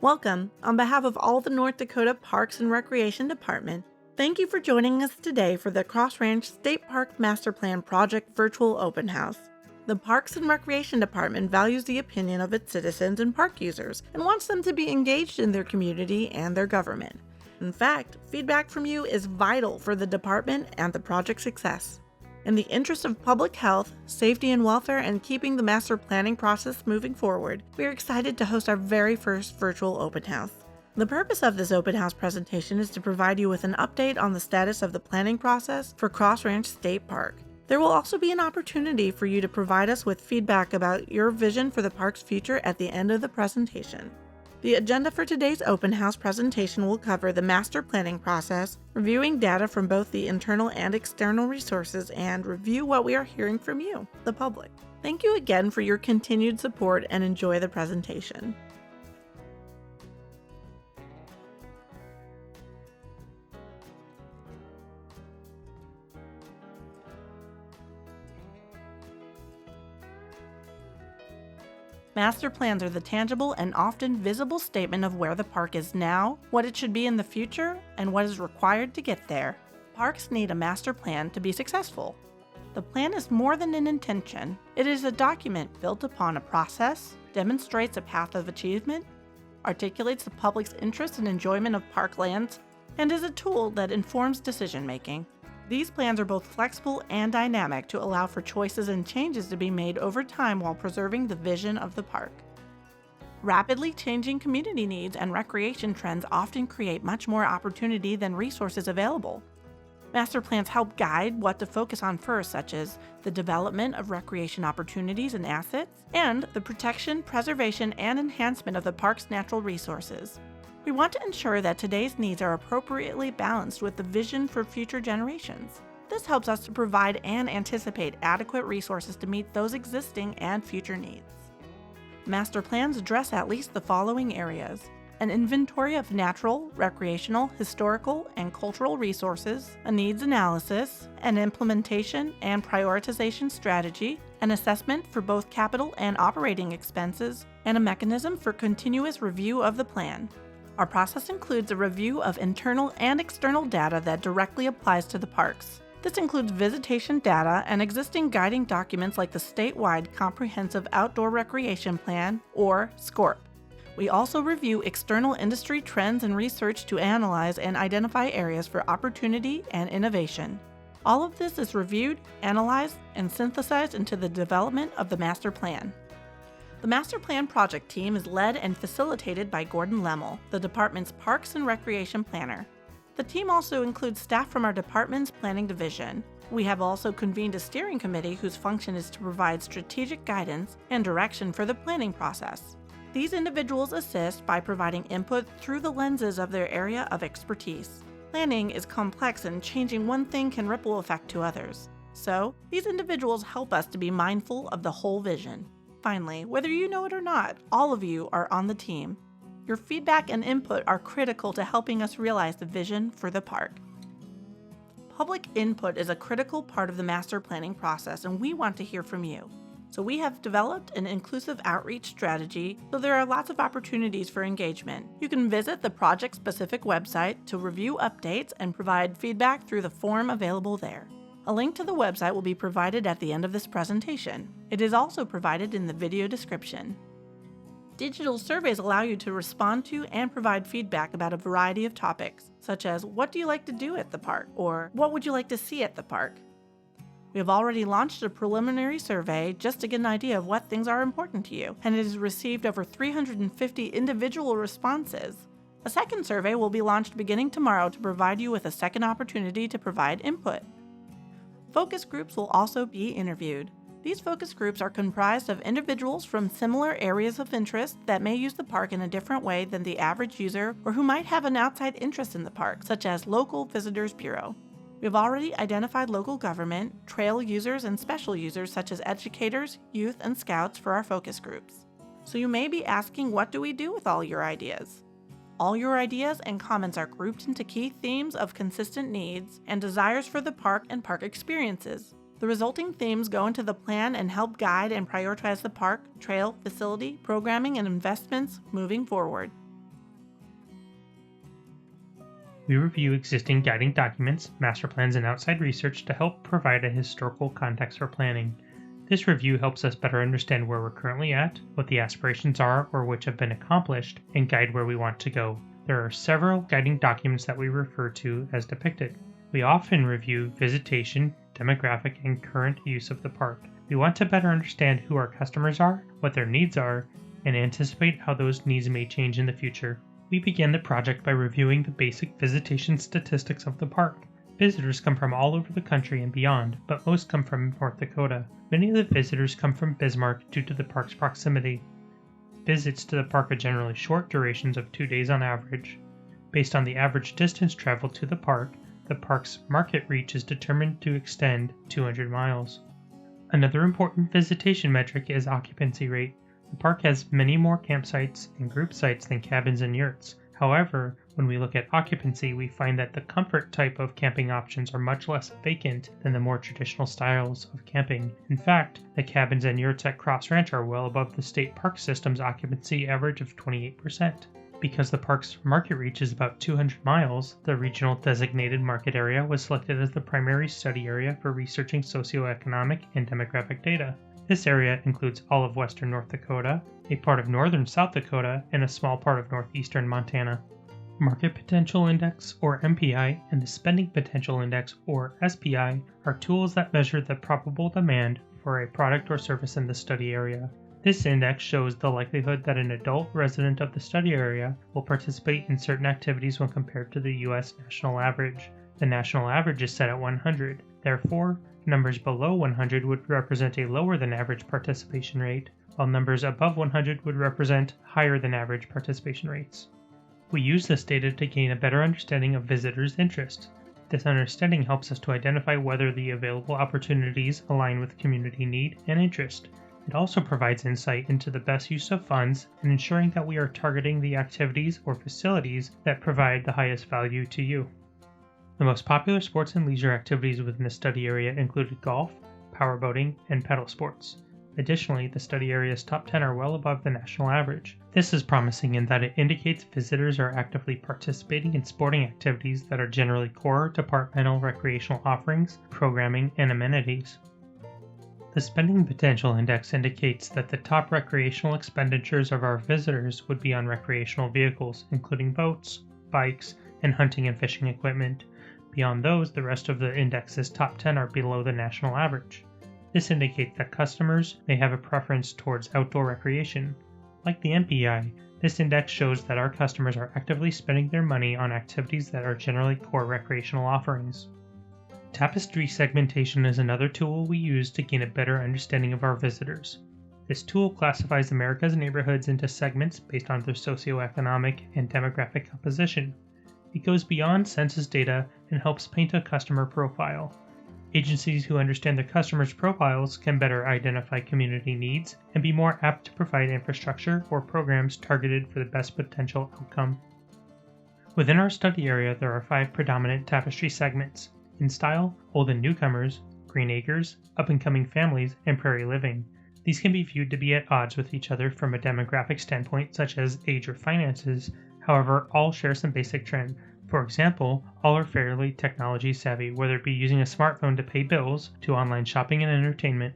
Welcome. On behalf of all the North Dakota Parks and Recreation Department, thank you for joining us today for the Cross Ranch State Park Master Plan Project Virtual Open House. The Parks and Recreation Department values the opinion of its citizens and park users and wants them to be engaged in their community and their government. In fact, feedback from you is vital for the department and the project's success. In the interest of public health, safety and welfare, and keeping the master planning process moving forward, we are excited to host our very first virtual open house. The purpose of this open house presentation is to provide you with an update on the status of the planning process for Cross Ranch State Park. There will also be an opportunity for you to provide us with feedback about your vision for the park's future at the end of the presentation. The agenda for today's open house presentation will cover the master planning process, reviewing data from both the internal and external resources, and review what we are hearing from you, the public. Thank you again for your continued support and enjoy the presentation. Master plans are the tangible and often visible statement of where the park is now, what it should be in the future, and what is required to get there. Parks need a master plan to be successful. The plan is more than an intention. It is a document built upon a process, demonstrates a path of achievement, articulates the public's interest and enjoyment of park lands, and is a tool that informs decision-making. These plans are both flexible and dynamic to allow for choices and changes to be made over time while preserving the vision of the park. Rapidly changing community needs and recreation trends often create much more opportunity than resources available. Master plans help guide what to focus on first, such as the development of recreation opportunities and assets, and the protection, preservation, and enhancement of the park's natural resources. We want to ensure that today's needs are appropriately balanced with the vision for future generations. This helps us to provide and anticipate adequate resources to meet those existing and future needs. Master plans address at least the following areas: an inventory of natural, recreational, historical, and cultural resources, a needs analysis, an implementation and prioritization strategy, an assessment for both capital and operating expenses, and a mechanism for continuous review of the plan. Our process includes a review of internal and external data that directly applies to the parks. This includes visitation data and existing guiding documents like the statewide Comprehensive Outdoor Recreation Plan, or SCORP. We also review external industry trends and research to analyze and identify areas for opportunity and innovation. All of this is reviewed, analyzed, and synthesized into the development of the master plan. The Master Plan Project team is led and facilitated by Gordon Lemmel, the department's Parks and Recreation Planner. The team also includes staff from our department's planning division. We have also convened a steering committee whose function is to provide strategic guidance and direction for the planning process. These individuals assist by providing input through the lenses of their area of expertise. Planning is complex, and changing one thing can ripple effect to others. So, these individuals help us to be mindful of the whole vision. Finally, whether you know it or not, all of you are on the team. Your feedback and input are critical to helping us realize the vision for the park. Public input is a critical part of the master planning process, and we want to hear from you. So we have developed an inclusive outreach strategy, so there are lots of opportunities for engagement. You can visit the project-specific website to review updates and provide feedback through the form available there. A link to the website will be provided at the end of this presentation. It is also provided in the video description. Digital surveys allow you to respond to and provide feedback about a variety of topics, such as what do you like to do at the park, or what would you like to see at the park? We have already launched a preliminary survey just to get an idea of what things are important to you, and it has received over 350 individual responses. A second survey will be launched beginning tomorrow to provide you with a second opportunity to provide input. Focus groups will also be interviewed. These focus groups are comprised of individuals from similar areas of interest that may use the park in a different way than the average user, or who might have an outside interest in the park, such as Local Visitors Bureau. We have already identified local government, trail users, and special users such as educators, youth, and scouts for our focus groups. So you may be asking, what do we do with all your ideas? All your ideas and comments are grouped into key themes of consistent needs and desires for the park and park experiences. The resulting themes go into the plan and help guide and prioritize the park, trail, facility, programming, and investments moving forward. We review existing guiding documents, master plans, and outside research to help provide a historical context for planning. This review helps us better understand where we're currently at, what the aspirations are or which have been accomplished, and guide where we want to go. There are several guiding documents that we refer to as depicted. We often review visitation, demographic, and current use of the park. We want to better understand who our customers are, what their needs are, and anticipate how those needs may change in the future. We began the project by reviewing the basic visitation statistics of the park. Visitors come from all over the country and beyond, but most come from North Dakota. Many of the visitors come from Bismarck due to the park's proximity. Visits to the park are generally short durations of 2 days on average. Based on the average distance traveled to the park's market reach is determined to extend 200 miles. Another important visitation metric is occupancy rate. The park has many more campsites and group sites than cabins and yurts. However, when we look at occupancy, we find that the comfort type of camping options are much less vacant than the more traditional styles of camping. In fact, the cabins and yurts at Cross Ranch are well above the state park system's occupancy average of 28%. Because the park's market reach is about 200 miles, the regional designated market area was selected as the primary study area for researching socioeconomic and demographic data. This area includes all of western North Dakota, a part of northern South Dakota, and a small part of northeastern Montana. Market Potential Index, or MPI, and the Spending Potential Index, or SPI, are tools that measure the probable demand for a product or service in the study area. This index shows the likelihood that an adult resident of the study area will participate in certain activities when compared to the U.S. national average. The national average is set at 100. Therefore, numbers below 100 would represent a lower than average participation rate, while numbers above 100 would represent higher than average participation rates. We use this data to gain a better understanding of visitors' interests. This understanding helps us to identify whether the available opportunities align with community need and interest. It also provides insight into the best use of funds and ensuring that we are targeting the activities or facilities that provide the highest value to you. The most popular sports and leisure activities within the study area included golf, powerboating, and paddle sports. Additionally, the study area's top 10 are well above the national average. This is promising in that it indicates visitors are actively participating in sporting activities that are generally core departmental recreational offerings, programming, and amenities. The Spending Potential Index indicates that the top recreational expenditures of our visitors would be on recreational vehicles, including boats, bikes, and hunting and fishing equipment. Beyond those, the rest of the index's top 10 are below the national average. This indicates that customers may have a preference towards outdoor recreation. Like the MPI, this index shows that our customers are actively spending their money on activities that are generally core recreational offerings. Tapestry segmentation is another tool we use to gain a better understanding of our visitors. This tool classifies America's neighborhoods into segments based on their socioeconomic and demographic composition. It goes beyond census data and helps paint a customer profile. Agencies who understand their customers' profiles can better identify community needs and be more apt to provide infrastructure or programs targeted for the best potential outcome. Within our study area, there are 5 predominant tapestry segments: in style, old and newcomers, green acres, up-and-coming families, and prairie living. These can be viewed to be at odds with each other from a demographic standpoint, such as age or finances. However, all share some basic trend. For example, all are fairly technology savvy, whether it be using a smartphone to pay bills to online shopping and entertainment.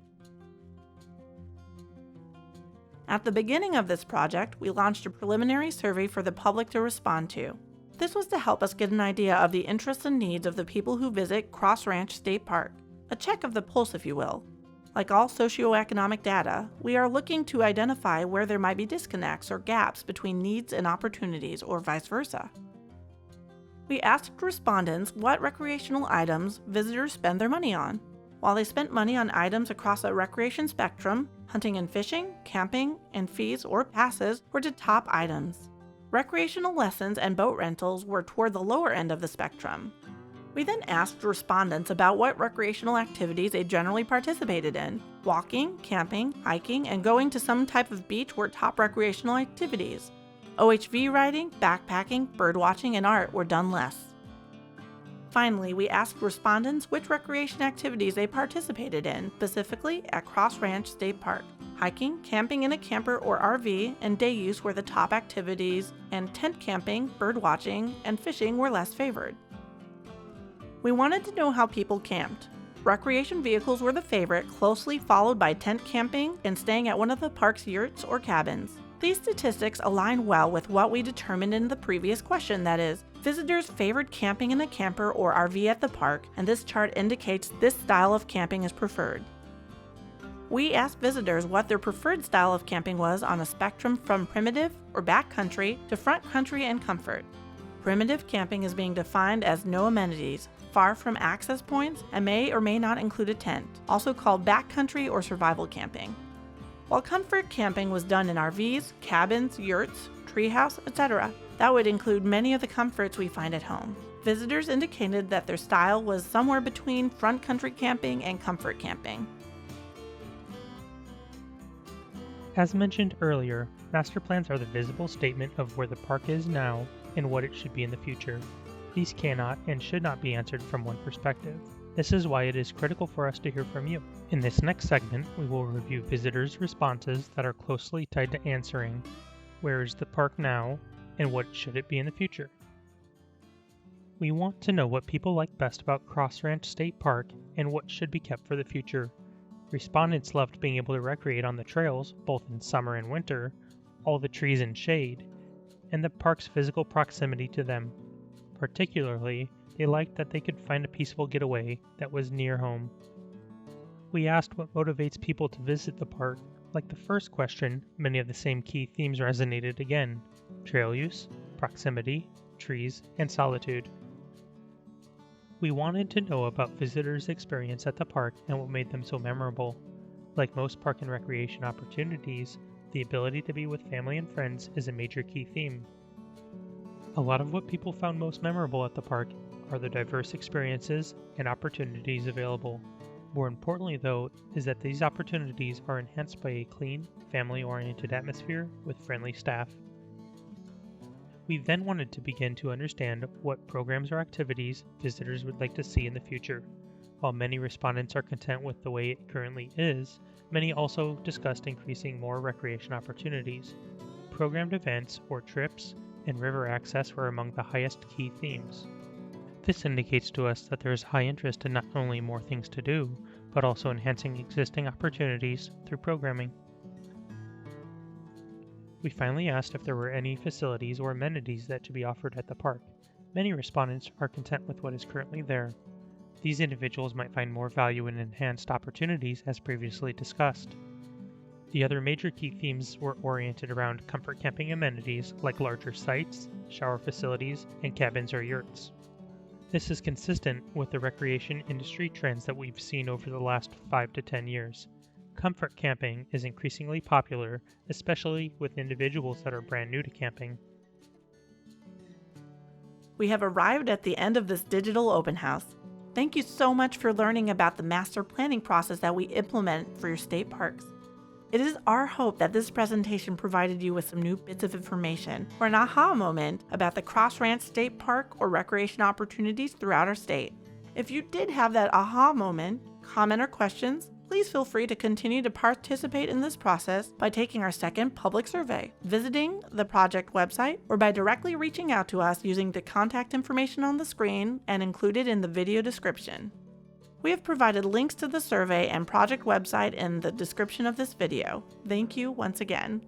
At the beginning of this project, we launched a preliminary survey for the public to respond to. This was to help us get an idea of the interests and needs of the people who visit Cross Ranch State Park, a check of the pulse, if you will. Like all socioeconomic data, we are looking to identify where there might be disconnects or gaps between needs and opportunities, or vice versa. We asked respondents what recreational items visitors spend their money on. While they spent money on items across a recreation spectrum, hunting and fishing, camping, and fees or passes were the top items. Recreational lessons and boat rentals were toward the lower end of the spectrum. We then asked respondents about what recreational activities they generally participated in. Walking, camping, hiking, and going to some type of beach were top recreational activities. OHV riding, backpacking, birdwatching, and art were done less. Finally, we asked respondents which recreation activities they participated in, specifically at Cross Ranch State Park. Hiking, camping in a camper or RV, and day use were the top activities, and tent camping, bird watching, and fishing were less favored. We wanted to know how people camped. Recreation vehicles were the favorite, closely followed by tent camping and staying at one of the park's yurts or cabins. These statistics align well with what we determined in the previous question, that is, visitors favored camping in a camper or RV at the park, and this chart indicates this style of camping is preferred. We asked visitors what their preferred style of camping was on a spectrum from primitive or backcountry to front country and comfort. Primitive camping is being defined as no amenities, far from access points, and may or may not include a tent, also called backcountry or survival camping. While comfort camping was done in RVs, cabins, yurts, treehouse, etc., that would include many of the comforts we find at home. Visitors indicated that their style was somewhere between front country camping and comfort camping. As mentioned earlier, master plans are the visible statement of where the park is now and what it should be in the future. These cannot and should not be answered from one perspective. This is why it is critical for us to hear from you. In this next segment, we will review visitors' responses that are closely tied to answering where is the park now and what should it be in the future. We want to know what people like best about Cross Ranch State Park and what should be kept for the future. Respondents loved being able to recreate on the trails, both in summer and winter, all the trees and shade, and the park's physical proximity to them. Particularly, they liked that they could find a peaceful getaway that was near home. We asked what motivates people to visit the park. Like the first question, many of the same key themes resonated again: trail use, proximity, trees, and solitude. We wanted to know about visitors' experience at the park and what made them so memorable. Like most park and recreation opportunities, the ability to be with family and friends is a major key theme. A lot of what people found most memorable at the park are the diverse experiences and opportunities available. More importantly, though, is that these opportunities are enhanced by a clean, family-oriented atmosphere with friendly staff. We then wanted to begin to understand what programs or activities visitors would like to see in the future. While many respondents are content with the way it currently is, many also discussed increasing more recreation opportunities. Programmed events or trips and river access were among the highest key themes. This indicates to us that there is high interest in not only more things to do, but also enhancing existing opportunities through programming. We finally asked if there were any facilities or amenities that should be offered at the park. Many respondents are content with what is currently there. These individuals might find more value in enhanced opportunities as previously discussed. The other major key themes were oriented around comfort camping amenities like larger sites, shower facilities, and cabins or yurts. This is consistent with the recreation industry trends that we've seen over the last 5 to 10 years. Comfort camping is increasingly popular, especially with individuals that are brand new to camping. We have arrived at the end of this digital open house. Thank you so much for learning about the master planning process that we implement for your state parks. It is our hope that this presentation provided you with some new bits of information or an aha moment about the Cross Ranch State Park or recreation opportunities throughout our state. If you did have that aha moment, comment or questions, please feel free to continue to participate in this process by taking our second public survey, visiting the project website, or by directly reaching out to us using the contact information on the screen and included in the video description. We have provided links to the survey and project website in the description of this video. Thank you once again.